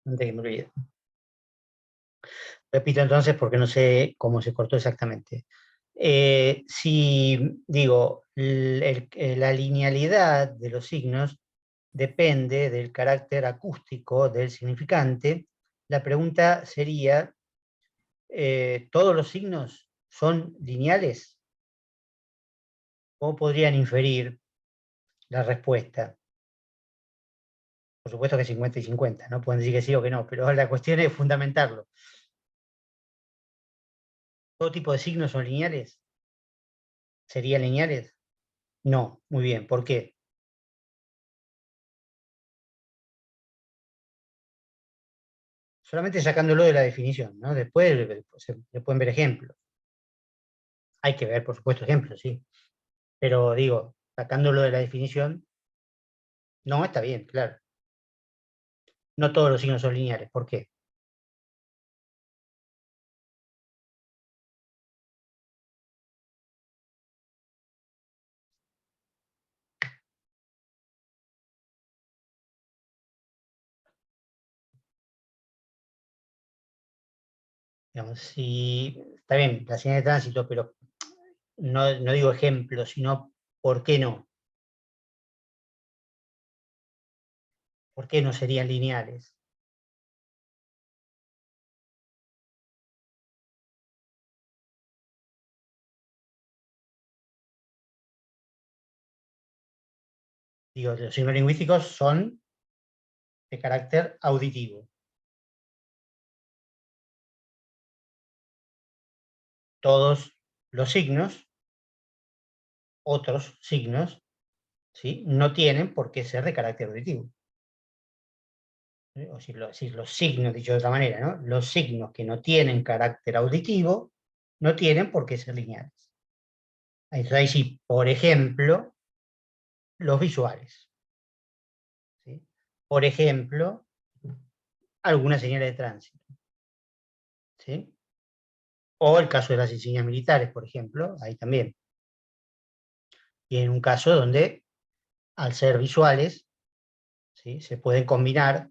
antes que me olvide. Repito entonces porque no sé cómo se cortó exactamente. Si digo, la linealidad de los signos depende del carácter acústico del significante, la pregunta sería, ¿todos los signos son lineales? ¿Cómo podrían inferir la respuesta? Por supuesto que 50 y 50, no pueden decir que sí o que no, pero la cuestión es fundamentarlo. ¿Todo tipo de signos son lineales? ¿Serían lineales? No, muy bien. ¿Por qué? Solamente sacándolo de la definición, ¿no? Después se pueden ver ejemplos. Hay que ver, por supuesto, ejemplos, sí. Pero digo, sacándolo de la definición, no, está bien, claro. No todos los signos son lineales. ¿Por qué? Digamos, si, está bien, la señal de tránsito, pero no digo ejemplos, sino ¿por qué no? ¿Por qué no serían lineales? Digo, los signos lingüísticos son de carácter auditivo. Todos los signos, otros signos, ¿sí? No tienen por qué ser de carácter auditivo. O si los signos, dicho de otra manera, ¿no? Los signos que no tienen carácter auditivo no tienen por qué ser lineales. Entonces ahí sí, por ejemplo, los visuales. ¿Sí? Por ejemplo, algunas señales de tránsito. ¿Sí? O el caso de las insignias militares, por ejemplo, ahí también. Y en un caso donde, al ser visuales, ¿sí? Se pueden combinar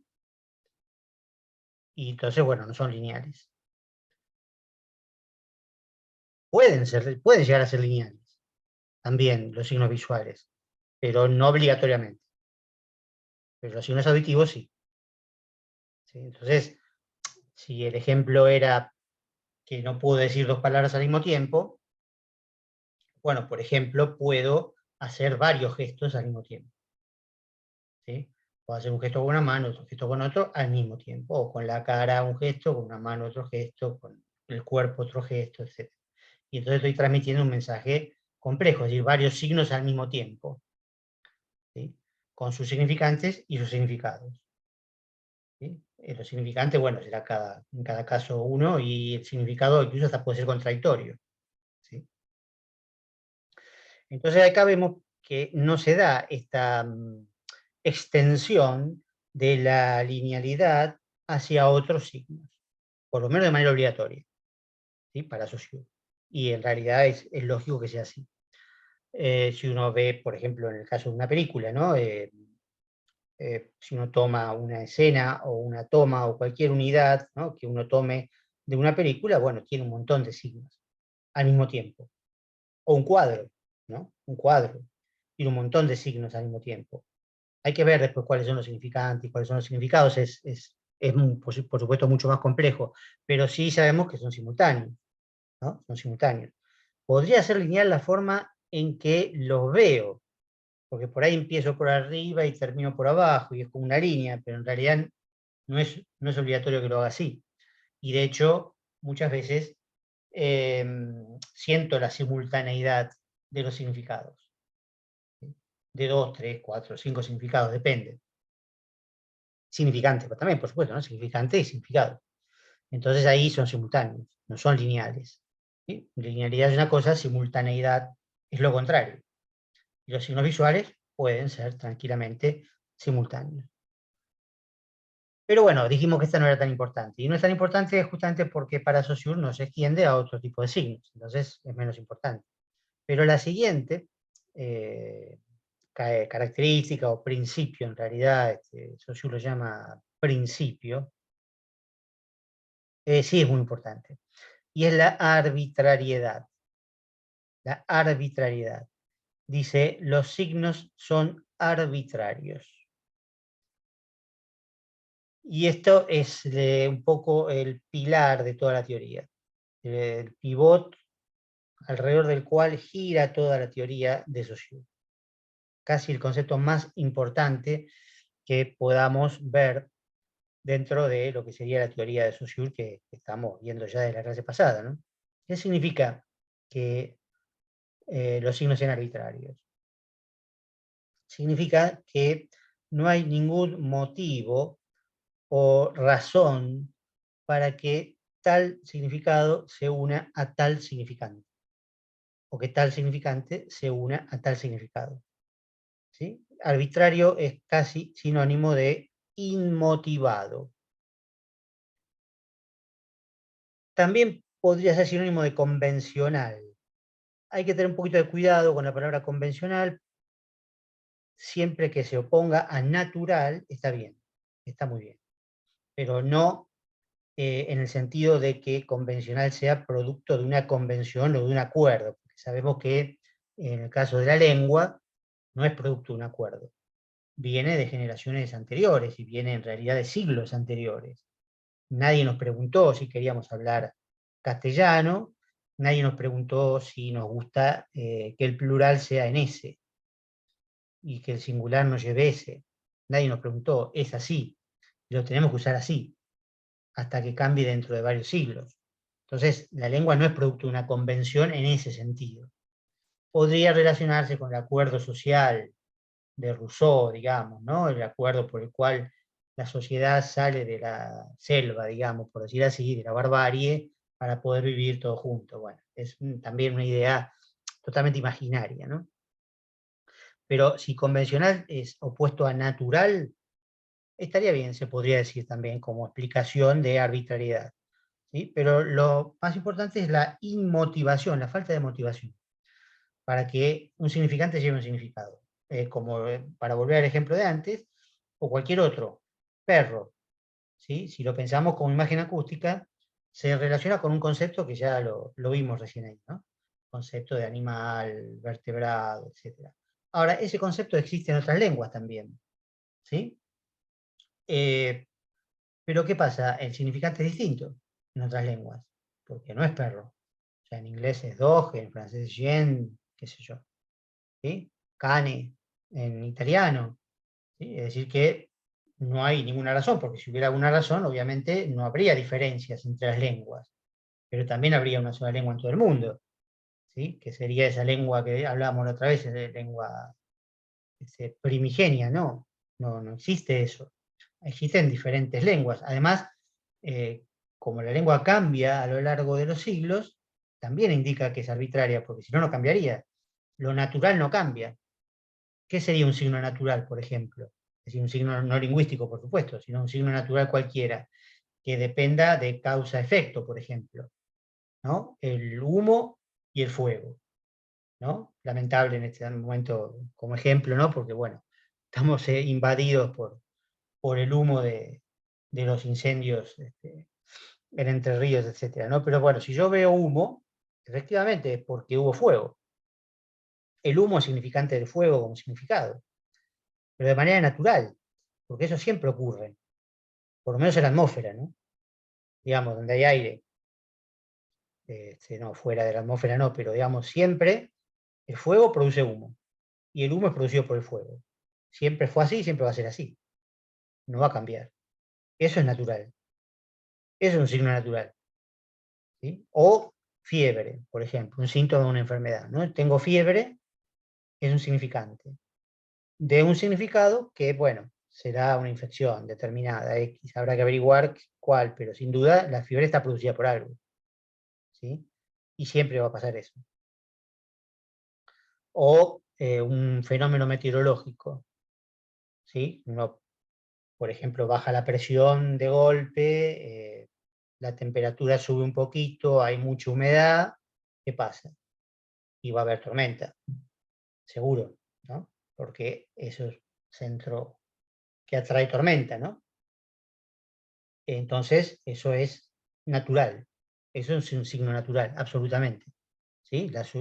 y entonces, bueno, no son lineales. Pueden llegar a ser lineales también los signos visuales, pero no obligatoriamente. Pero los signos auditivos sí. ¿Sí? Entonces, si el ejemplo era que no puedo decir dos palabras al mismo tiempo, bueno, por ejemplo, puedo hacer varios gestos al mismo tiempo. ¿Sí? Puedo hacer un gesto con una mano, otro gesto con otro al mismo tiempo, o con la cara un gesto, con una mano otro gesto, con el cuerpo otro gesto, etc. Y entonces estoy transmitiendo un mensaje complejo, es decir, varios signos al mismo tiempo, ¿sí? Con sus significantes y sus significados. ¿Sí? Los significantes, bueno, será en cada caso uno, y el significado incluso hasta puede ser contradictorio. ¿Sí? Entonces acá vemos que no se da esta extensión de la linealidad hacia otros signos, por lo menos de manera obligatoria, ¿sí? Para Saussure. Y en realidad es lógico que sea así. Si uno ve, por ejemplo, en el caso de una película, ¿no? Si uno toma una escena o una toma o cualquier unidad, ¿no? Que uno tome de una película, bueno, tiene un montón de signos al mismo tiempo. O un cuadro, ¿no? Un cuadro tiene un montón de signos al mismo tiempo. Hay que ver después cuáles son los significantes, cuáles son los significados, por supuesto mucho más complejo, pero sí sabemos que son simultáneos, ¿no? Son simultáneos. Podría ser lineal la forma en que los veo, porque por ahí empiezo por arriba y termino por abajo, y es como una línea, pero en realidad no es obligatorio que lo haga así. Y de hecho, muchas veces siento la simultaneidad de los significados. ¿Sí? De dos, tres, cuatro, cinco significados, depende. Significante, pero también, por supuesto, ¿no? Significante y significado. Entonces ahí son simultáneos, no son lineales. ¿Sí? Linealidad es una cosa, simultaneidad es lo contrario. Y los signos visuales pueden ser tranquilamente simultáneos. Pero bueno, dijimos que esta no era tan importante. Y no es tan importante justamente porque para Saussure no se extiende a otro tipo de signos. Entonces es menos importante. Pero la siguiente eh, característica o principio, en realidad, Saussure lo llama principio, Sí, es muy importante. Y es la arbitrariedad. La arbitrariedad. Dice, los signos son arbitrarios. Y esto es un poco el pilar de toda la teoría, el pivot alrededor del cual gira toda la teoría de Saussure. Casi el concepto más importante que podamos ver dentro de lo que sería la teoría de Saussure que estamos viendo ya desde la clase pasada, ¿no? ¿Qué significa que los signos sean arbitrarios? Significa que no hay ningún motivo o razón para que tal significado se una a tal significante, o que tal significante se una a tal significado. ¿Sí? Arbitrario es casi sinónimo de inmotivado. También podría ser sinónimo de convencional. Hay que tener un poquito de cuidado con la palabra convencional. Siempre que se oponga a natural, está bien, está muy bien. Pero no en el sentido de que convencional sea producto de una convención o de un acuerdo. Porque sabemos que en el caso de la lengua no es producto de un acuerdo. Viene de generaciones anteriores y viene en realidad de siglos anteriores. Nadie nos preguntó si queríamos hablar castellano, nadie nos preguntó si nos gusta que el plural sea en ese y que el singular no lleve ese. Nadie nos preguntó, es así, lo tenemos que usar así, hasta que cambie dentro de varios siglos. Entonces, la lengua no es producto de una convención en ese sentido. Podría relacionarse con el acuerdo social de Rousseau, digamos, ¿no? El acuerdo por el cual la sociedad sale de la selva, digamos, por decir así, de la barbarie, para poder vivir todos juntos. Bueno, es también una idea totalmente imaginaria, ¿no? Pero si convencional es opuesto a natural, estaría bien, se podría decir también como explicación de arbitrariedad. ¿Sí? Pero lo más importante es la inmotivación, la falta de motivación, para que un significante lleve un significado. Como para volver al ejemplo de antes, o cualquier otro, perro, ¿sí? Si lo pensamos como imagen acústica, se relaciona con un concepto que ya lo vimos recién ahí, ¿no? Concepto de animal, vertebrado, etc. Ahora, ese concepto existe en otras lenguas también, ¿sí? Eh, pero ¿qué pasa? El significante es distinto en otras lenguas, porque no es perro. O sea, en inglés es dog, en francés es chien, qué sé yo. ¿Sí? Cane, en italiano. ¿Sí? Es decir, que no hay ninguna razón, porque si hubiera alguna razón, obviamente no habría diferencias entre las lenguas, pero también habría una sola lengua en todo el mundo, ¿sí? Que sería esa lengua que hablábamos la otra vez, esa lengua primigenia, ¿no? No existe eso. Existen diferentes lenguas. Además, eh, como la lengua cambia a lo largo de los siglos, también indica que es arbitraria, porque si no, no cambiaría. Lo natural no cambia. ¿Qué sería un signo natural, por ejemplo? Es decir, un signo no lingüístico, por supuesto, sino un signo natural cualquiera, que dependa de causa-efecto, por ejemplo, ¿no? El humo y el fuego, ¿no? Lamentable en este momento como ejemplo, ¿no? Porque, bueno, estamos invadidos por el humo de los incendios en Entre Ríos, etcétera, ¿no? Pero bueno, si yo veo humo, efectivamente es porque hubo fuego. El humo es significante del fuego como significado, pero de manera natural, porque eso siempre ocurre, por lo menos en la atmósfera, ¿no? Digamos, donde hay aire, no, fuera de la atmósfera no, pero digamos, siempre el fuego produce humo, y el humo es producido por el fuego. Siempre fue así y siempre va a ser así. No va a cambiar. Eso es natural. Eso es un signo natural. ¿Sí? O fiebre, por ejemplo, un síntoma de una enfermedad, ¿no? Tengo fiebre, es un significante. De un significado que, bueno, será una infección determinada, X, habrá que averiguar cuál, pero sin duda la fiebre está producida por algo, ¿sí? Y siempre va a pasar eso. O un fenómeno meteorológico, ¿sí? Uno, por ejemplo, baja la presión de golpe, la temperatura sube un poquito, hay mucha humedad, ¿qué pasa? Y va a haber tormenta, seguro, ¿no? Porque eso es centro que atrae tormenta, ¿no? Entonces, eso es natural. Eso es un signo natural, absolutamente. ¿Sí? Las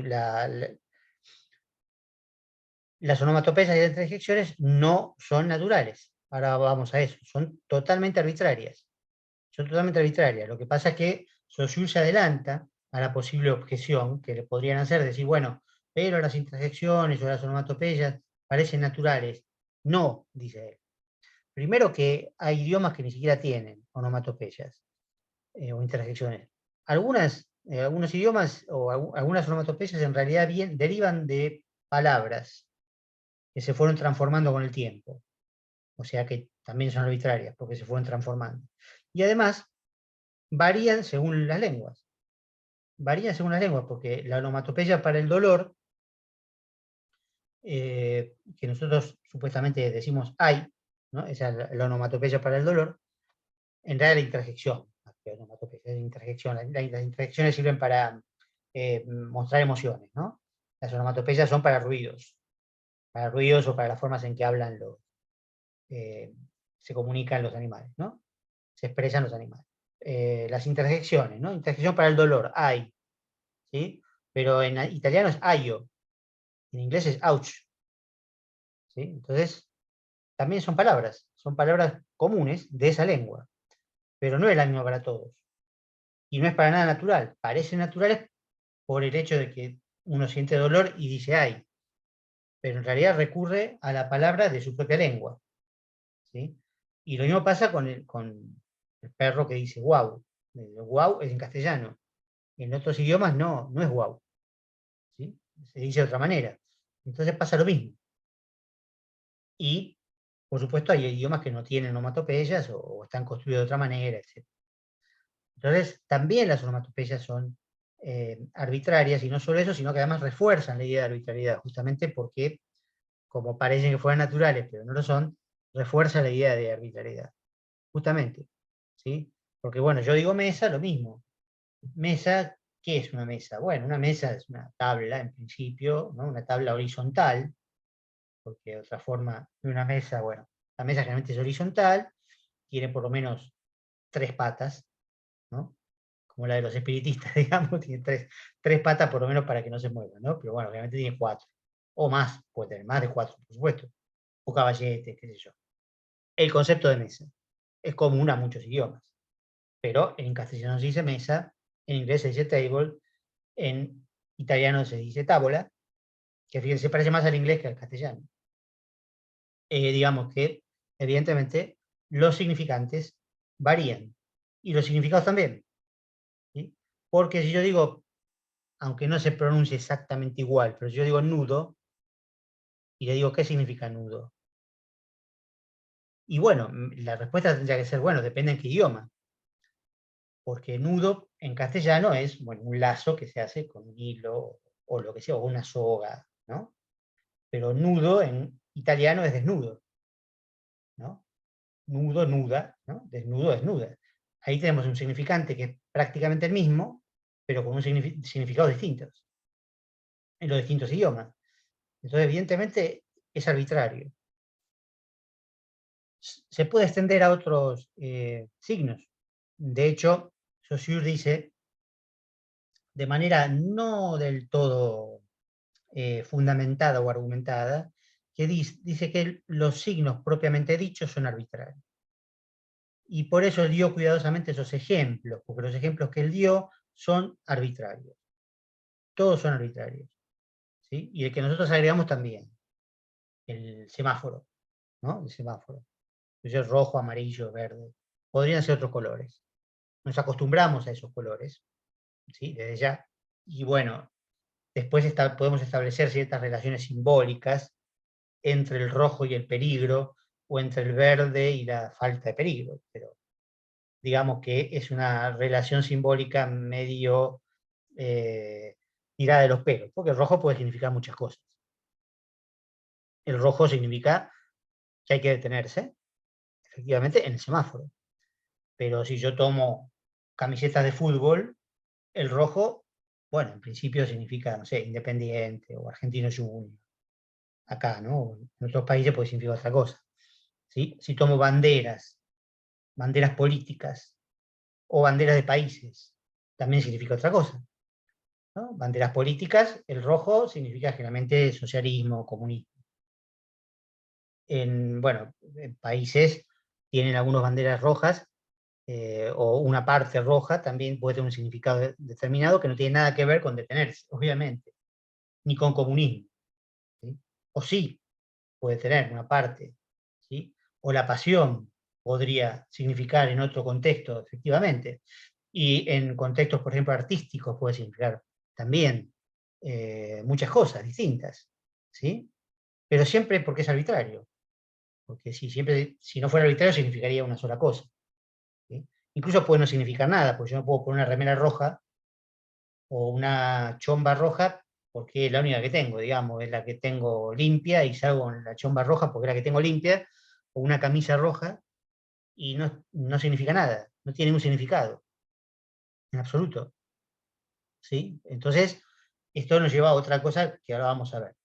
onomatopeyas y las interjecciones no son naturales. Ahora vamos a eso. Son totalmente arbitrarias. Son totalmente arbitrarias. Lo que pasa es que Saussure se adelanta a la posible objeción que le podrían hacer, decir, bueno, pero las interjecciones o las onomatopeyas parecen naturales. No, dice él. Primero que hay idiomas que ni siquiera tienen onomatopeyas o interjecciones. Algunos idiomas o algunas onomatopeyas en realidad derivan de palabras que se fueron transformando con el tiempo. O sea que también son arbitrarias porque se fueron transformando. Y además varían según las lenguas. Varían según las lenguas porque la onomatopeya para el dolor, que nosotros supuestamente decimos hay, ¿no? Esa es la onomatopeya para el dolor, en realidad la interjección, la interjección. Las interjecciones sirven para mostrar emociones, ¿no? Las onomatopeyas son para ruidos o para las formas en que hablan eh, se comunican los animales, ¿no? Se expresan los animales. Las interjecciones, ¿no? Interjección para el dolor, hay, ¿sí? Pero en italiano es aio, en inglés es ouch, ¿sí? Entonces, también son palabras comunes de esa lengua, pero no es la misma para todos. Y no es para nada natural. Parecen naturales por el hecho de que uno siente dolor y dice ay, pero en realidad recurre a la palabra de su propia lengua, ¿sí? Y lo mismo pasa con el perro que dice wow. Wow es en castellano. En otros idiomas no es wow, ¿sí? Se dice de otra manera. Entonces pasa lo mismo. Y, por supuesto, hay idiomas que no tienen onomatopeyas o están construidos de otra manera, etc. Entonces, también las onomatopeyas son arbitrarias, y no solo eso, sino que además refuerzan la idea de arbitrariedad, justamente porque, como parecen que fueran naturales, pero no lo son, refuerza la idea de arbitrariedad, justamente. ¿Sí? Porque, bueno, yo digo mesa, lo mismo. Mesa, ¿qué es una mesa? Bueno, una mesa es una tabla, en principio, ¿no? Una tabla horizontal, porque otra forma de una mesa, bueno, la mesa generalmente es horizontal, tiene por lo menos tres patas, ¿no? Como la de los espiritistas, digamos, tiene tres patas por lo menos para que no se mueva, ¿no? Pero bueno, obviamente tiene cuatro, o más, puede tener más de cuatro, por supuesto, o caballetes, qué sé yo. El concepto de mesa es común a muchos idiomas, pero en castellano se dice mesa, en inglés se dice table, en italiano se dice tábola, que fíjense, se parece más al inglés que al castellano. Digamos que, evidentemente, los significantes varían, y los significados también, ¿sí? Porque si yo digo, aunque no se pronuncie exactamente igual, pero si yo digo nudo, y le digo, ¿qué significa nudo? Y bueno, la respuesta tendría que ser, bueno, depende en qué idioma, porque nudo en castellano es, bueno, un lazo que se hace con un hilo, o lo que sea, o una soga, ¿no? Pero nudo en italiano es desnudo, ¿no? Nudo, nuda, ¿no? Desnudo, desnuda. Ahí tenemos un significante que es prácticamente el mismo, pero con un significados distintos, en los distintos idiomas. Entonces, evidentemente, es arbitrario. Se puede extender a otros signos. De hecho, Saussure dice, de manera no del todo fundamentada o argumentada, que dice que los signos propiamente dichos son arbitrarios. Y por eso dio cuidadosamente esos ejemplos, porque los ejemplos que él dio son arbitrarios. Todos son arbitrarios. ¿Sí? Y el que nosotros agregamos también, el semáforo, ¿no? El semáforo. Entonces, rojo, amarillo, verde. Podrían ser otros colores. Nos acostumbramos a esos colores, ¿sí? Desde ya. Y bueno, después podemos establecer ciertas relaciones simbólicas entre el rojo y el peligro, o entre el verde y la falta de peligro. Pero digamos que es una relación simbólica medio eh, tirada de los pelos, porque el rojo puede significar muchas cosas. El rojo significa que hay que detenerse, efectivamente, en el semáforo. Pero si yo tomo camisetas de fútbol, el rojo, bueno, en principio significa, no sé, Independiente o Argentino Junior. Acá, ¿no? En otros países puede significar otra cosa. ¿Sí? Si tomo banderas políticas, o banderas de países, también significa otra cosa, ¿no? Banderas políticas, el rojo significa generalmente socialismo, comunismo. Bueno, en países tienen algunas banderas rojas, o una parte roja también puede tener un significado determinado que no tiene nada que ver con detenerse, obviamente, ni con comunismo, ¿sí? O sí, puede tener una parte, ¿sí? O la pasión podría significar en otro contexto, efectivamente, y en contextos, por ejemplo, artísticos puede significar también muchas cosas distintas, ¿sí? Pero siempre porque es arbitrario, porque si no fuera arbitrario significaría una sola cosa, ¿sí? Incluso puede no significar nada, porque yo no puedo poner una remera roja o una chomba roja porque es la única que tengo, digamos, es la que tengo limpia y salgo con la chomba roja porque es la que tengo limpia, o una camisa roja y no significa nada, no tiene ningún significado, en absoluto, ¿sí? Entonces, esto nos lleva a otra cosa que ahora vamos a ver.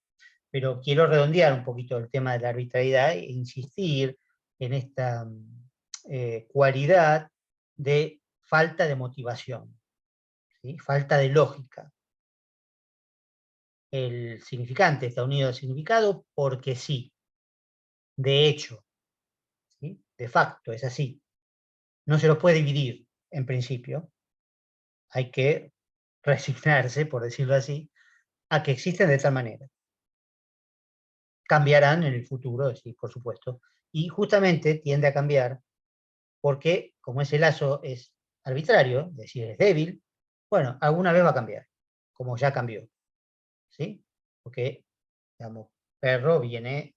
Pero quiero redondear un poquito el tema de la arbitrariedad e insistir en esta cualidad de falta de motivación, ¿sí? Falta de lógica. El significante está unido al significado porque sí, de hecho, ¿sí? De facto, es así. No se los puede dividir, en principio. Hay que resignarse, por decirlo así, a que existen de tal manera. Cambiarán en el futuro, sí, por supuesto. Y justamente tiende a cambiar porque, como ese lazo es arbitrario, es decir, es débil, bueno, alguna vez va a cambiar, como ya cambió, ¿sí? Porque, digamos, perro viene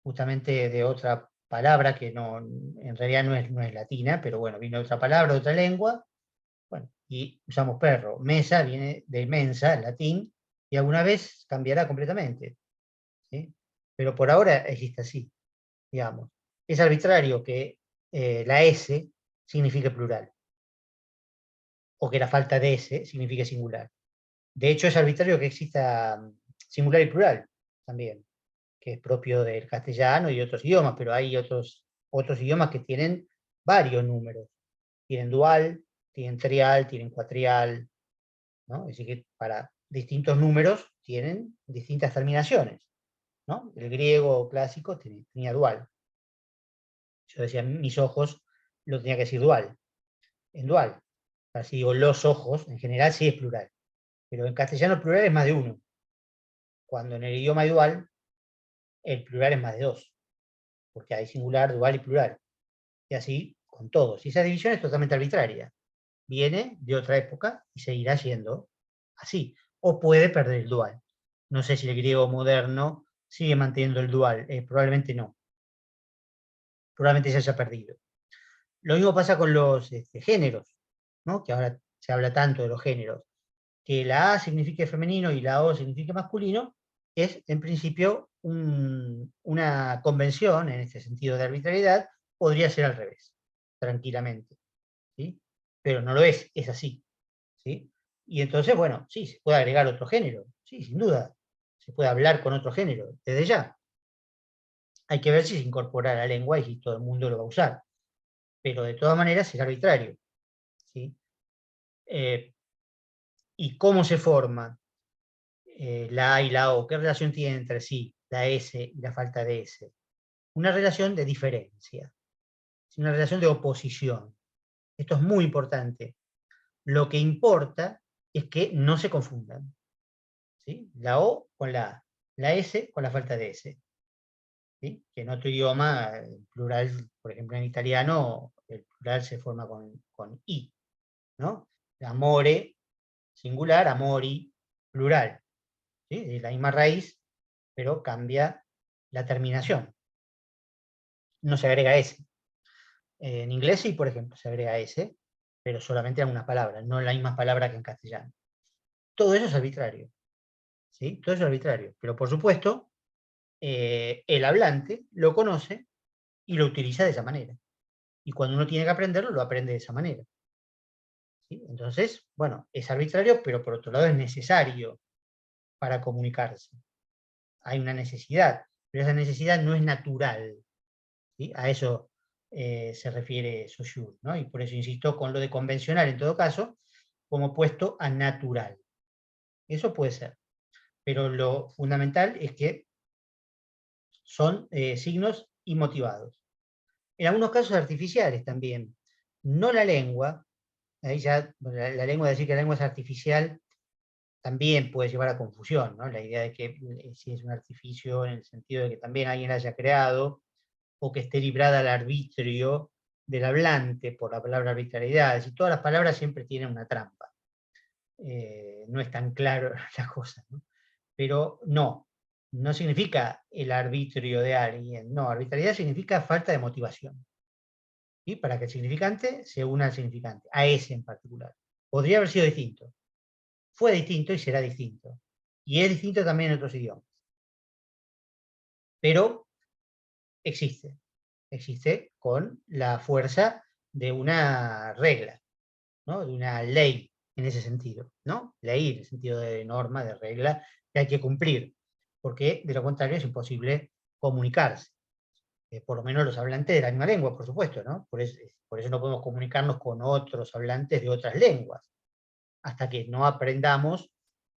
justamente de otra palabra que no, en realidad no es latina, pero bueno, viene de otra palabra, de otra lengua, bueno, y usamos perro. Mesa viene de mensa, en latín, y alguna vez cambiará completamente, ¿sí? Pero por ahora existe así, digamos. Es arbitrario que la S signifique plural, o que la falta de S signifique singular. De hecho, es arbitrario que exista singular y plural también, que es propio del castellano y otros idiomas, pero hay otros idiomas que tienen varios números. Tienen dual, tienen trial, tienen cuatrial, ¿no? Es decir, que para distintos números tienen distintas terminaciones, ¿no? El griego clásico tenía dual. Yo decía, mis ojos lo tenía que decir dual, en dual. Así digo, los ojos, en general sí es plural, pero en castellano el plural es más de uno, cuando en el idioma dual el plural es más de dos, porque hay singular, dual y plural. Y así con todos. Y esa división es totalmente arbitraria. Viene de otra época y seguirá siendo así. O puede perder el dual. No sé si el griego moderno sigue manteniendo el dual. Probablemente no. Probablemente se haya perdido. Lo mismo pasa con los géneros, ¿no? Que ahora se habla tanto de los géneros. Que la A signifique femenino y la O signifique masculino, es en principio una convención, en este sentido de arbitrariedad, podría ser al revés, tranquilamente, ¿sí? Pero no lo es así, ¿sí? Y entonces, bueno, sí, se puede agregar otro género, sí, sin duda, se puede hablar con otro género, desde ya. Hay que ver si se incorpora a la lengua y si todo el mundo lo va a usar, pero de todas maneras es arbitrario, ¿sí? ¿Y cómo se forma la A y la O? ¿Qué relación tienen entre sí la S y la falta de S? Una relación de diferencia, una relación de oposición. Esto es muy importante. Lo que importa es que no se confundan, ¿sí? La O con la S con la falta de S, ¿sí? Que en otro idioma, el plural, por ejemplo en italiano, el plural se forma con I, ¿no? Amore, singular, amori, plural, ¿sí? Es la misma raíz, pero cambia la terminación. No se agrega S. En inglés sí, por ejemplo, se agrega S, pero solamente en algunas palabras, no en la misma palabra que en castellano. Todo eso es arbitrario, ¿sí? Todo eso es arbitrario. Pero por supuesto, el hablante lo conoce y lo utiliza de esa manera. Y cuando uno tiene que aprenderlo, lo aprende de esa manera, ¿sí? Entonces, bueno, es arbitrario, pero por otro lado es necesario para comunicarse. Hay una necesidad, pero esa necesidad no es natural, ¿sí? A eso se refiere Saussure, ¿no? Y por eso insisto con lo de convencional, en todo caso, como opuesto a natural. Eso puede ser. Pero lo fundamental es que son signos inmotivados. En algunos casos artificiales también. No la lengua, ahí ya la lengua, decir que la lengua es artificial también puede llevar a confusión, ¿no? La idea de que si es un artificio en el sentido de que también alguien la haya creado, o que esté librada al arbitrio del hablante por la palabra arbitrariedad. Es decir, todas las palabras siempre tienen una trampa. No es tan claro la cosa, ¿no? Pero no significa el arbitrio de alguien, no, arbitrariedad significa falta de motivación. ¿Sí? Para que el significante se una al significante, a ese en particular. Podría haber sido distinto. Fue distinto y será distinto. Y es distinto también en otros idiomas. Pero existe. Existe con la fuerza de una regla, ¿no? De una ley en ese sentido, ¿no? Ley en el sentido de norma, de regla, que hay que cumplir, porque de lo contrario es imposible comunicarse. Por lo menos los hablantes de la misma lengua, por supuesto, ¿no? Por eso no podemos comunicarnos con otros hablantes de otras lenguas, hasta que no aprendamos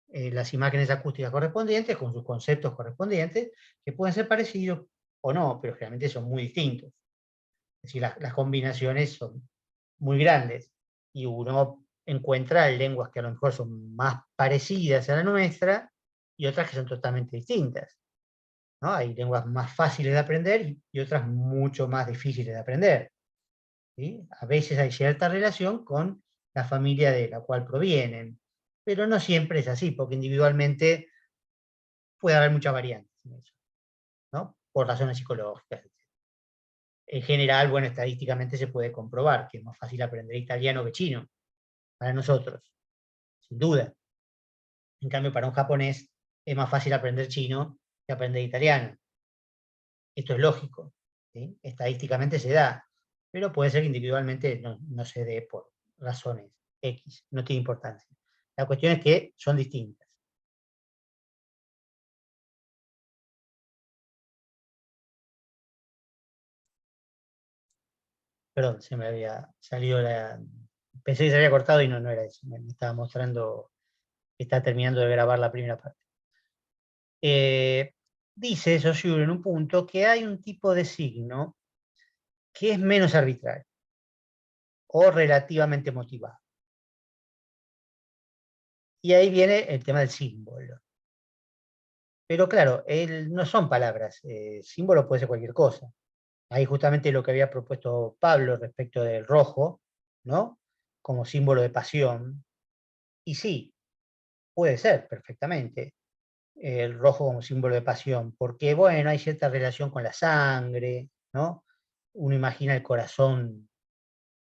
las imágenes acústicas correspondientes con sus conceptos correspondientes, que pueden ser parecidos o no, pero generalmente son muy distintos. Es decir, las combinaciones son muy grandes y uno encuentra lenguas que a lo mejor son más parecidas a la nuestra y otras que son totalmente distintas, ¿no? Hay lenguas más fáciles de aprender y otras mucho más difíciles de aprender, ¿sí? A veces hay cierta relación con la familia de la cual provienen, pero no siempre es así, porque individualmente puede haber muchas variantes en eso, ¿no? Por razones psicológicas. En general, bueno, estadísticamente se puede comprobar que es más fácil aprender italiano que chino, para nosotros, sin duda. En cambio, para un japonés es más fácil aprender chino que aprender italiano. Esto es lógico, ¿sí? Estadísticamente se da, pero puede ser que individualmente no se dé por razones X, no tiene importancia. La cuestión es que son distintas. Perdón, se me había salido la... Pensé que se había cortado y no era eso. Me estaba mostrando que está terminando de grabar la primera parte. Dice Saussure en un punto que hay un tipo de signo que es menos arbitrario o relativamente motivado. Y ahí viene el tema del símbolo. Pero claro, no son palabras, símbolo puede ser cualquier cosa. Ahí justamente lo que había propuesto Pablo respecto del rojo, ¿no? Como símbolo de pasión. Y sí, puede ser perfectamente el rojo como símbolo de pasión, porque bueno, hay cierta relación con la sangre, ¿no? Uno imagina el corazón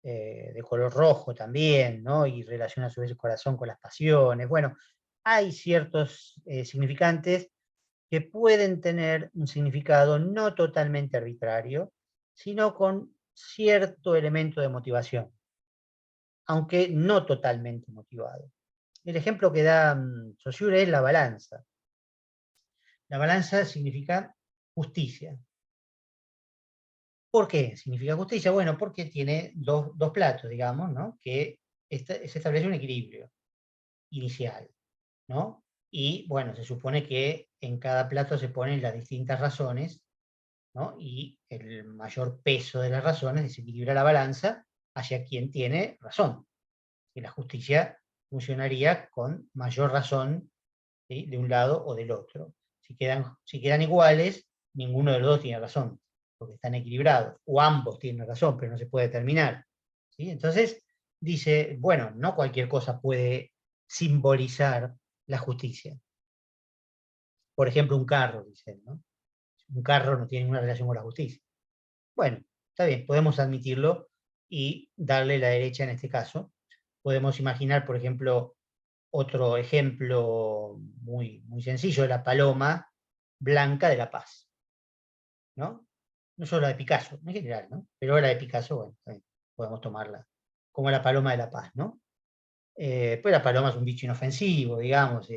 de color rojo también, ¿no? Y relaciona a su vez el corazón con las pasiones. Bueno, hay ciertos significantes que pueden tener un significado no totalmente arbitrario, sino con cierto elemento de motivación, aunque no totalmente motivado. El ejemplo que da Saussure es la balanza. La balanza significa justicia. ¿Por qué significa justicia? Bueno, porque tiene dos platos, digamos, ¿no? Que se establece un equilibrio inicial, ¿no? Y bueno, se supone que en cada plato se ponen las distintas razones, ¿no? Y el mayor peso de las razones desequilibra la balanza hacia quien tiene razón. Y la justicia funcionaría con mayor razón, ¿sí? De un lado o del otro. Si quedan iguales, ninguno de los dos tiene razón, porque están equilibrados, o ambos tienen razón, pero no se puede determinar, ¿sí? Entonces, dice, bueno, no cualquier cosa puede simbolizar la justicia. Por ejemplo, un carro, dice, ¿no? Un carro no tiene ninguna relación con la justicia. Bueno, está bien, podemos admitirlo y darle la derecha en este caso. Podemos imaginar, por ejemplo, otro ejemplo muy sencillo de la paloma blanca de la paz, ¿no? No solo la de Picasso, en general, ¿no? Pero la de Picasso, bueno, también podemos tomarla como la paloma de la paz, ¿no? Pues la paloma es un bicho inofensivo, digamos,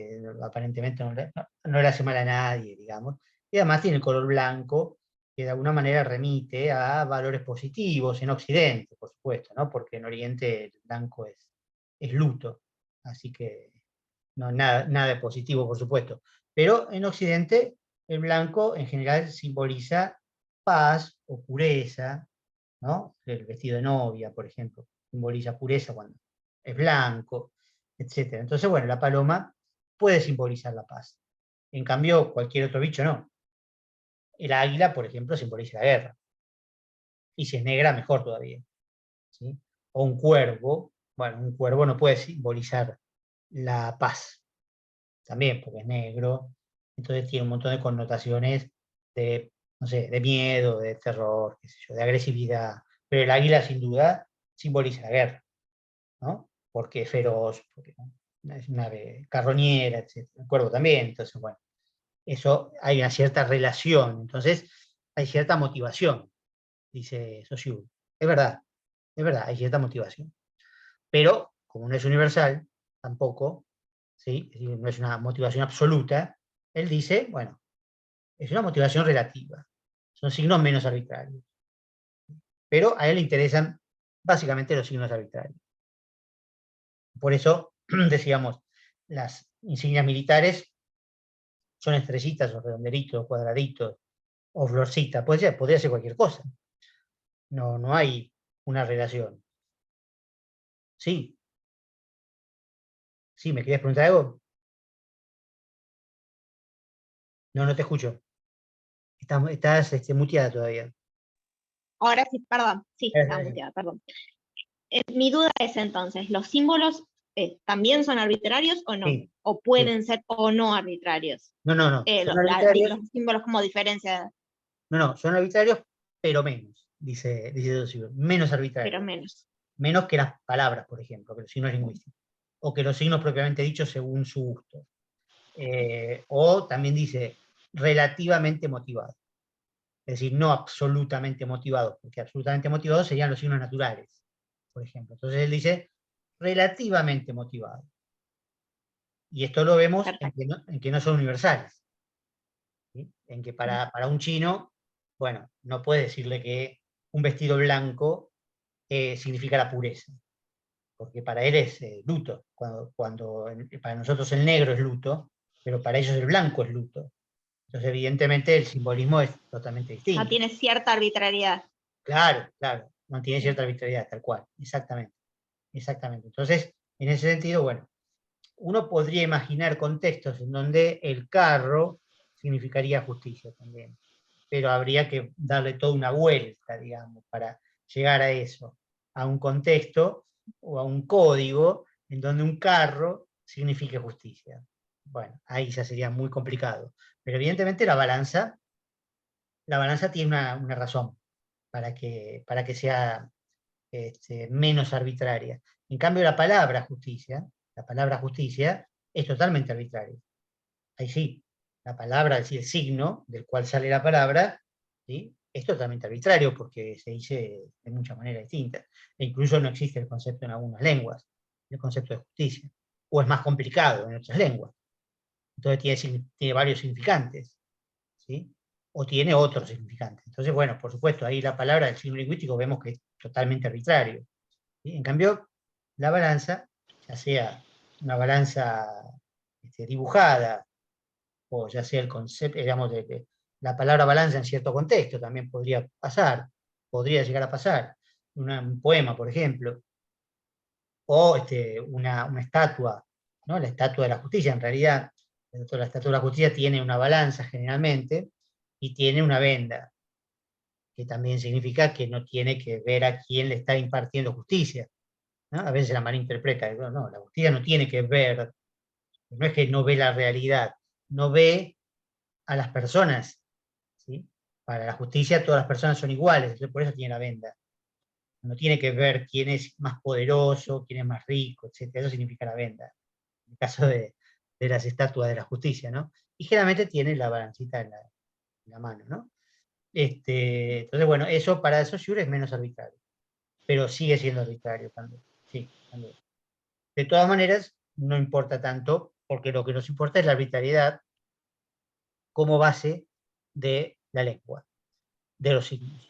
aparentemente no le hace mal a nadie, digamos, y además tiene el color blanco, que de alguna manera remite a valores positivos en Occidente, por supuesto, ¿no? Porque en Oriente el blanco es luto, así que no, nada de positivo, por supuesto. Pero en Occidente el blanco en general simboliza paz o pureza, ¿no? El vestido de novia, por ejemplo, simboliza pureza cuando es blanco, etc. Entonces, bueno, la paloma puede simbolizar la paz. En cambio, cualquier otro bicho no. El águila, por ejemplo, simboliza la guerra. Y si es negra, mejor todavía, ¿sí? O un cuervo, bueno, un cuervo no puede simbolizar la paz, también porque es negro, entonces tiene un montón de connotaciones de, no sé, de miedo, de terror, qué sé yo, de agresividad. Pero el águila, sin duda, simboliza la guerra, ¿no? Porque es feroz, porque ¿no? Es una ave carroñera, etc. El cuervo también, entonces, bueno, eso hay una cierta relación, entonces hay cierta motivación, dice Saussure. Es verdad, hay cierta motivación. Pero, como no es universal, tampoco, ¿sí? Es decir, no es una motivación absoluta, él dice, bueno, es una motivación relativa, son signos menos arbitrarios. Pero a él le interesan básicamente los signos arbitrarios. Por eso, decíamos, las insignias militares son estrellitas o redondelitos, o cuadraditos, o florcita, podría ser cualquier cosa. No, no hay una relación. Sí, sí, ¿me querías preguntar algo? No, no te escucho. Estás muteada todavía. Ahora sí, perdón, sí, estaba muteada, perdón. Mi duda es entonces, ¿los símbolos también son arbitrarios o no? Sí, ¿O sí. pueden ser o no arbitrarios? No, no, no. Son arbitrarios. Los símbolos como diferencia, No, no, son arbitrarios, pero menos, dice Saussure. Menos pero arbitrarios. menos. Menos que las palabras, por ejemplo, que los signos lingüísticos. O que los signos propiamente dichos según su gusto. O también dice relativamente motivados. Es decir, no absolutamente motivados, porque absolutamente motivados serían los signos naturales, por ejemplo. Entonces él dice relativamente motivados. Y esto lo vemos Perfecto. en que no son universales. ¿Sí? En que para un chino, bueno, no puede decirle que un vestido blanco significa la pureza, porque para él es luto, para nosotros el negro es luto, pero para ellos el blanco es luto. Entonces, evidentemente, el simbolismo es totalmente Ya distinto. tiene cierta arbitrariedad. Claro, claro, mantiene cierta arbitrariedad, tal cual, exactamente, exactamente. Entonces, en ese sentido, bueno, uno podría imaginar contextos en donde el carro significaría justicia también, pero habría que darle toda una vuelta, digamos, para llegar a eso, a un contexto o a un código en donde un carro signifique justicia. Bueno, ahí ya sería muy complicado. Pero evidentemente la balanza tiene una razón para que sea menos arbitraria. En cambio, la palabra justicia es totalmente arbitraria. Ahí sí, la palabra, es decir, el signo del cual sale la palabra, ¿sí? Es totalmente arbitrario porque se dice de muchas maneras distintas. E incluso no existe el concepto en algunas lenguas, el concepto de justicia. O es más complicado en otras lenguas. Entonces tiene varios significantes, ¿sí? O tiene otros significantes. Entonces, bueno, por supuesto, ahí la palabra del signo lingüístico vemos que es totalmente arbitrario. ¿Sí? En cambio, la balanza, ya sea una balanza dibujada, o ya sea el concepto, digamos, la palabra balanza en cierto contexto también podría pasar, podría llegar a pasar. Un poema, por ejemplo, o una estatua, ¿no? La estatua de la justicia. En realidad, la estatua de la justicia tiene una balanza generalmente y tiene una venda, que también significa que no tiene que ver a quién le está impartiendo justicia, ¿no? A veces la malinterpreta, no, la justicia no tiene que ver, no es que no ve la realidad, no ve a las personas, ¿sí? Para la justicia todas las personas son iguales, entonces por eso tiene la venda. No tiene que ver quién es más poderoso, quién es más rico, etc. Eso significa la venda. En el caso de las estatuas de la justicia, ¿no? Y generalmente tiene la balancita en la mano, ¿no? Entonces, bueno, eso para Saussure es menos arbitrario, pero sigue siendo arbitrario también. Sí, también. De todas maneras, no importa tanto, porque lo que nos importa es la arbitrariedad como base de la lengua. de los signos.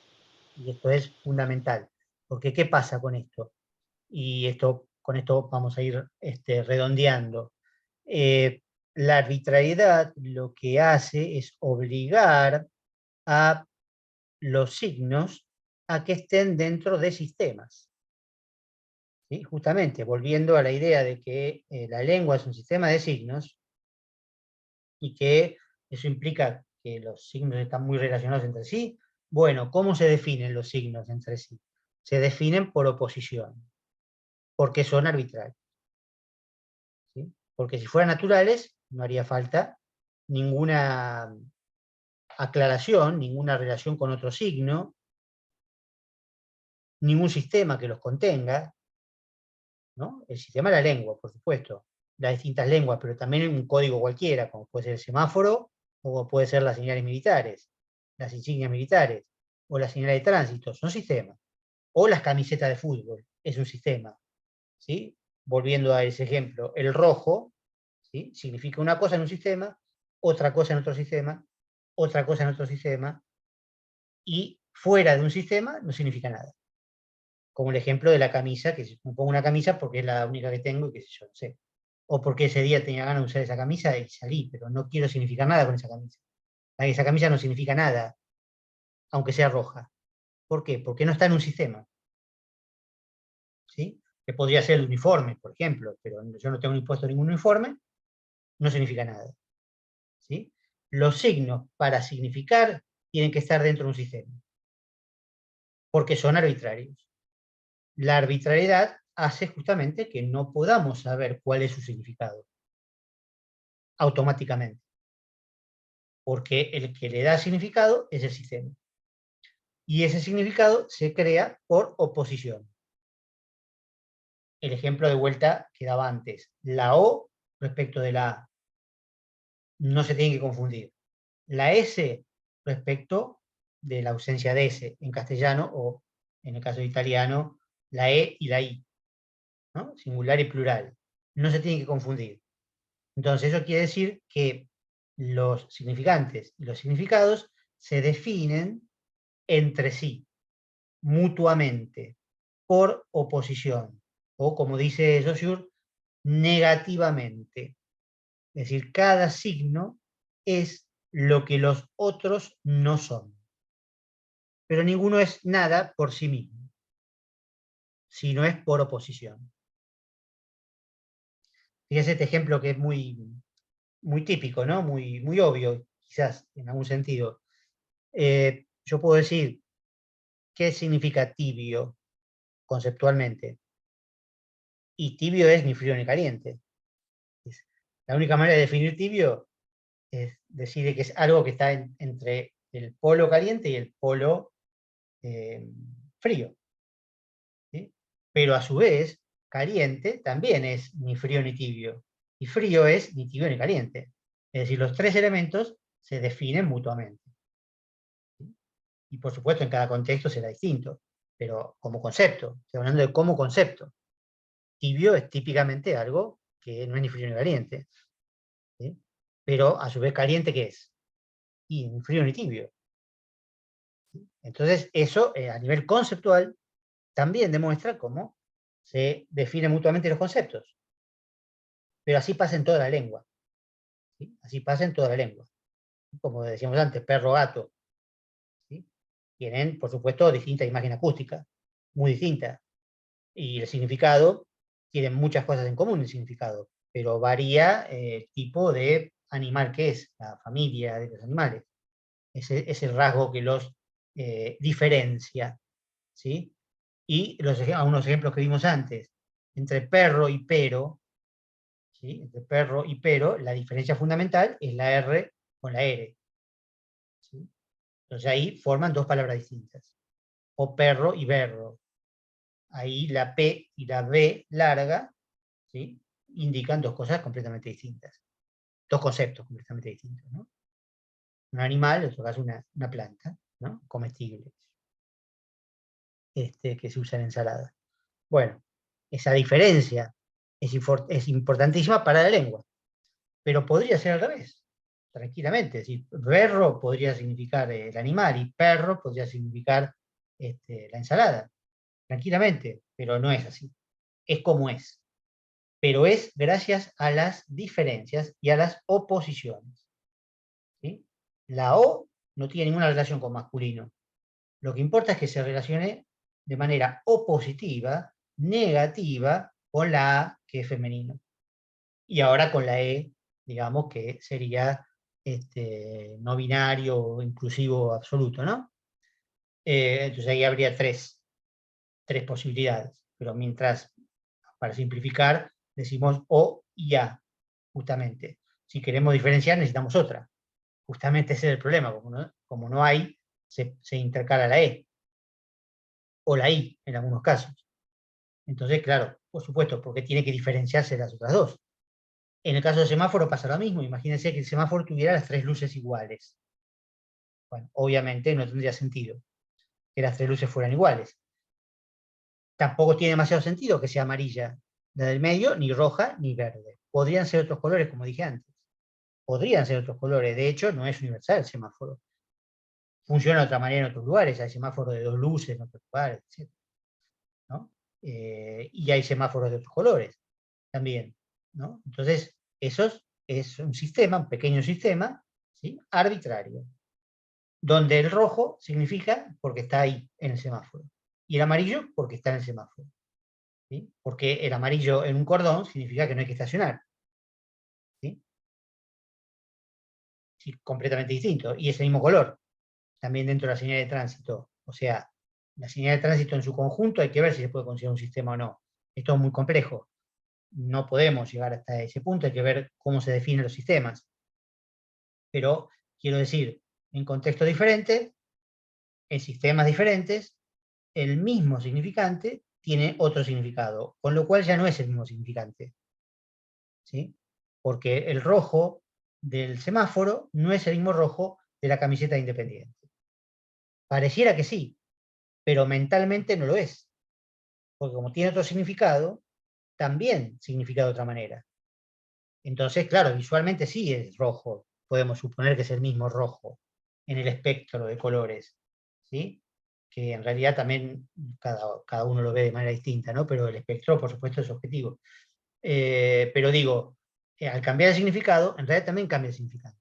Y esto es fundamental, porque ¿qué pasa con esto? Y con esto vamos a ir redondeando. La arbitrariedad lo que hace es obligar a los signos a que estén dentro de sistemas. ¿Sí? Justamente, volviendo a la idea de que la lengua es un sistema de signos y que eso implica que los signos están muy relacionados entre sí. Bueno, ¿cómo se definen los signos entre sí? Se definen por oposición, porque son arbitrarios. ¿Sí? Porque si fueran naturales, no haría falta ninguna aclaración, ninguna relación con otro signo, ningún sistema que los contenga, ¿no? El sistema de la lengua, por supuesto, las distintas lenguas, pero también un código cualquiera, como puede ser el semáforo, o puede ser las señales militares, las insignias militares, o las señales de tránsito, son sistemas. O las camisetas de fútbol, es un sistema. ¿Sí? Volviendo a ese ejemplo, el rojo, ¿sí?, significa una cosa en un sistema, otra cosa en otro sistema, otra cosa en otro sistema, y fuera de un sistema no significa nada. Como el ejemplo de la camisa, que me pongo una camisa porque es la única que tengo y qué sé yo, no sé. O porque ese día tenía ganas de usar esa camisa y salí, pero no quiero significar nada con esa camisa. Esa camisa no significa nada, aunque sea roja. ¿Por qué? Porque no está en un sistema. ¿Sí? Que podría ser el uniforme, por ejemplo, pero yo no tengo impuesto ningún uniforme, no significa nada. ¿Sí? Los signos, para significar, tienen que estar dentro de un sistema, porque son arbitrarios. La arbitrariedad hace justamente que no podamos saber cuál es su significado automáticamente, porque el que le da significado es el sistema. Y ese significado se crea por oposición. El ejemplo de vuelta que daba antes. La O respecto de la A. No se tiene que confundir. La S respecto de la ausencia de S en castellano, o en el caso de italiano, la E y la I, ¿no? Singular y plural. No se tienen que confundir. Entonces eso quiere decir que los significantes y los significados se definen entre sí, mutuamente, por oposición, o como dice Saussure, negativamente. Es decir, cada signo es lo que los otros no son. Pero ninguno es nada por sí mismo, sino es por oposición. Fíjese este ejemplo que es muy, muy típico, ¿no? Muy, muy obvio, quizás, en algún sentido. Yo puedo decir, ¿qué significa tibio conceptualmente? Y tibio es ni frío ni caliente. La única manera de definir tibio es decir que es algo que está entre el polo caliente y el polo frío. ¿Sí? Pero a su vez, caliente también es ni frío ni tibio. Y frío es ni tibio ni caliente. Es decir, los tres elementos se definen mutuamente. ¿Sí? Y por supuesto en cada contexto será distinto, pero como concepto, estoy hablando de como concepto. Tibio es típicamente algo que no es ni frío ni caliente. ¿Sí? Pero a su vez caliente, ¿qué es? Y ni frío ni tibio. ¿Sí? Entonces eso a nivel conceptual también demuestra cómo se definen mutuamente los conceptos. Pero así pasa en toda la lengua. ¿Sí? Así pasa en toda la lengua. Como decíamos antes, perro, gato. ¿Sí? Tienen, por supuesto, distinta imagen acústica, muy distinta. Y el significado, tienen muchas cosas en común el significado, pero varía el tipo de animal que es, la familia de los animales. Es el rasgo que los diferencia. ¿Sí? Y algunos ejemplos que vimos antes, entre perro y pero, ¿sí? Entre perro y pero, la diferencia fundamental es la R con la R. ¿Sí? Entonces ahí forman dos palabras distintas. O perro y berro. Ahí la P y la B larga, ¿sí?, indican dos cosas completamente distintas. Dos conceptos completamente distintos, ¿no? Un animal, en otro caso una planta, ¿no?, comestible, que se usa en ensalada. Bueno, esa diferencia es importantísima para la lengua, pero podría ser al revés. tranquilamente. Es decir, berro podría significar el animal y perro podría significar la ensalada, tranquilamente, pero no es así. Es como es. Pero es gracias a las diferencias y a las oposiciones. ¿Sí? La O no tiene ninguna relación con masculino. Lo que importa es que se relacione de manera opositiva, negativa, con la A, que es femenino. Y ahora con la E, digamos que sería no binario o inclusivo absoluto, ¿no? Entonces ahí habría tres posibilidades. Pero mientras, para simplificar, decimos O y A, justamente. Si queremos diferenciar, necesitamos otra. Justamente ese es el problema. Como no hay, se intercala la E o la I en algunos casos. Entonces, claro, por supuesto, porque tiene que diferenciarse las otras dos. En el caso del semáforo pasa lo mismo. Imagínense que el semáforo tuviera las tres luces iguales. Bueno, obviamente no tendría sentido que las tres luces fueran iguales. Tampoco tiene demasiado sentido que sea amarilla la del medio, ni roja, ni verde. Podrían ser otros colores, como dije antes. Podrían ser otros colores. De hecho, no es universal el semáforo. Funciona de otra manera en otros lugares. Hay semáforos de dos luces en otros lugares, etc. ¿No? Y hay semáforos de otros colores también, ¿no? Entonces, eso es un sistema, un pequeño sistema, ¿sí? Arbitrario, donde el rojo significa porque está ahí en el semáforo, y el amarillo porque está en el semáforo, ¿sí? Porque el amarillo en un cordón significa que no hay que estacionar, ¿sí? Sí, completamente distinto, y es el mismo color, también dentro de la señal de tránsito. O sea, la señal de tránsito en su conjunto hay que ver si se puede considerar un sistema o no. Esto es muy complejo. No podemos llegar hasta ese punto, hay que ver cómo se definen los sistemas. Pero quiero decir, en contextos diferentes, en sistemas diferentes, el mismo significante tiene otro significado, con lo cual ya no es el mismo significante. ¿Sí? Porque el rojo del semáforo no es el mismo rojo de la camiseta de Independiente. Pareciera que sí, pero mentalmente no lo es. Porque como tiene otro significado, también significa de otra manera. Entonces, claro, visualmente sí es rojo. Podemos suponer que es el mismo rojo en el espectro de colores, ¿sí? Que en realidad también cada uno lo ve de manera distinta, ¿no? Pero el espectro, por supuesto, es objetivo. Pero digo, al cambiar el significado, en realidad también cambia el significado.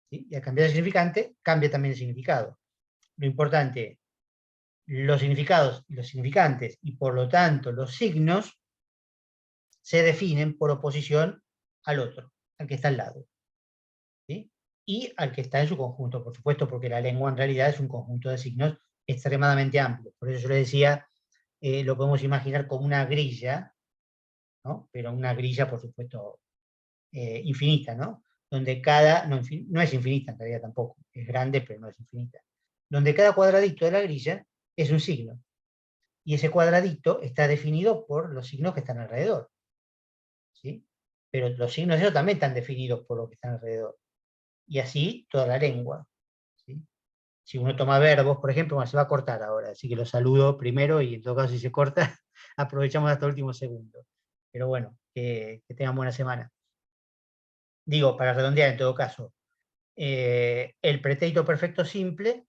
¿Sí? Y al cambiar el significante, cambia también el significado. Lo importante, los significados y los significantes, y por lo tanto los signos, se definen por oposición al otro, al que está al lado. ¿Sí? Y al que está en su conjunto, por supuesto, porque la lengua en realidad es un conjunto de signos extremadamente amplio. Por eso yo les decía, lo podemos imaginar como una grilla, ¿no? Pero una grilla, por supuesto, infinita, ¿no? Donde cada, no es infinita en realidad tampoco, es grande, pero no es infinita. Donde cada cuadradito de la grilla es un signo. Y ese cuadradito está definido por los signos que están alrededor. ¿Sí? Pero los signos de eso también están definidos por lo que están alrededor. Y así toda la lengua. ¿Sí? Si uno toma verbos, por ejemplo, bueno, se va a cortar ahora, así que lo saludo primero y en todo caso si se corta, aprovechamos hasta el último segundo. Pero bueno, que tengan buena semana. Digo, para redondear en todo caso, el pretérito perfecto simple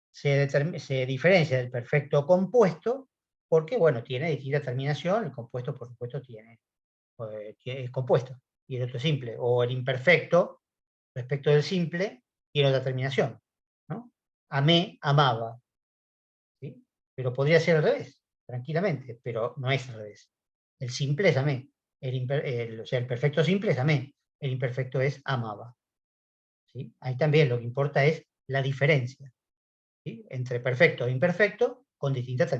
se diferencia del perfecto compuesto porque, bueno, tiene distinta terminación, el compuesto, por supuesto, que es compuesto, y el otro es simple, o el imperfecto, respecto del simple, tiene otra terminación, ¿no? Amé, amaba, ¿sí? Pero podría ser al revés, tranquilamente, pero no es al revés. El simple es amé, o sea, el perfecto simple es amé, el imperfecto es amaba. ¿Sí? Ahí también lo que importa es la diferencia, ¿sí? Entre perfecto e imperfecto con distintas terminaciones.